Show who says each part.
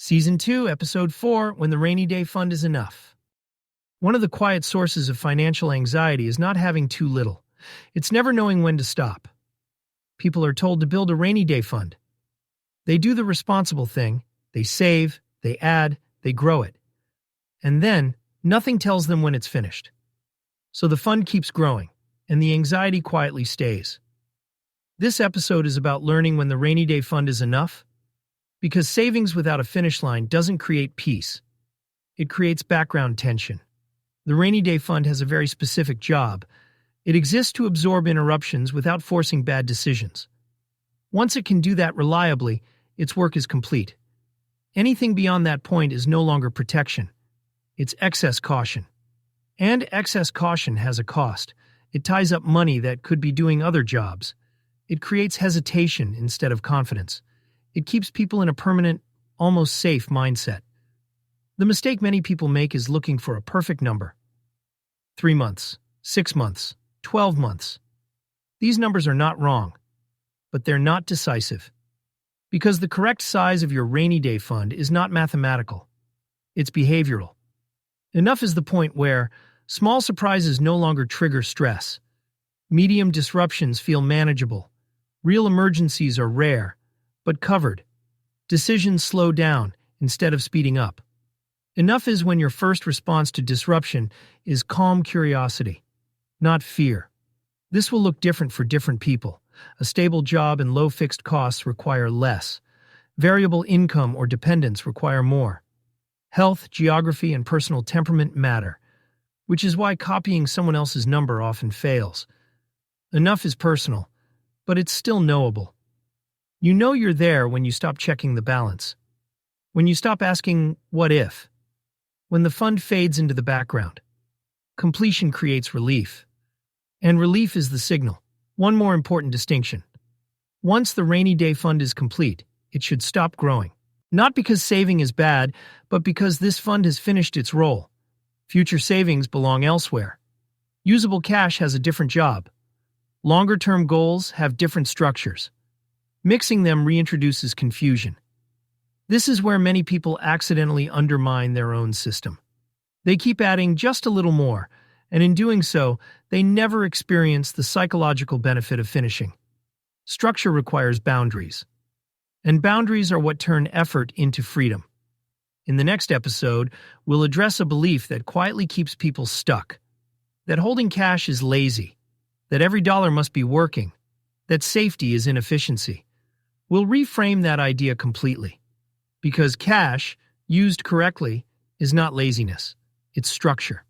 Speaker 1: Season 2, Episode 4, When the Rainy Day Fund is Enough. One of the quiet sources of financial anxiety is not having too little. It's never knowing when to stop. People are told to build a rainy day fund. They do the responsible thing. They save, they add, they grow it. And then, nothing tells them when it's finished. So the fund keeps growing, and the anxiety quietly stays. This episode is about learning when the rainy day fund is enough, because savings without a finish line doesn't create peace. It creates background tension. The rainy day fund has a very specific job. It exists to absorb interruptions without forcing bad decisions. Once it can do that reliably, its work is complete. Anything beyond that point is no longer protection. It's excess caution. And excess caution has a cost. It ties up money that could be doing other jobs. It creates hesitation instead of confidence. It keeps people in a permanent, almost safe mindset. The mistake many people make is looking for a perfect number. 3 months, 6 months, 12 months. These numbers are not wrong, but they're not decisive. Because the correct size of your rainy day fund is not mathematical. It's behavioral. Enough is the point where small surprises no longer trigger stress. Medium disruptions feel manageable. Real emergencies are rare, but covered. Decisions slow down instead of speeding up. Enough is when your first response to disruption is calm curiosity, not fear. This will look different for different people. A stable job and low fixed costs require less. Variable income or dependence require more. Health, geography, and personal temperament matter, which is why copying someone else's number often fails. Enough is personal, but it's still knowable. You know you're there when you stop checking the balance. When you stop asking, what if? When the fund fades into the background. Completion creates relief. And relief is the signal. One more important distinction. Once the rainy day fund is complete, it should stop growing. Not because saving is bad, but because this fund has finished its role. Future savings belong elsewhere. Usable cash has a different job. Longer-term goals have different structures. Mixing them reintroduces confusion. This is where many people accidentally undermine their own system. They keep adding just a little more, and in doing so, they never experience the psychological benefit of finishing. Structure requires boundaries. And boundaries are what turn effort into freedom. In the next episode, we'll address a belief that quietly keeps people stuck. That holding cash is lazy. That every dollar must be working. That safety is inefficiency. We'll reframe that idea completely. Because cash, used correctly, is not laziness. It's structure.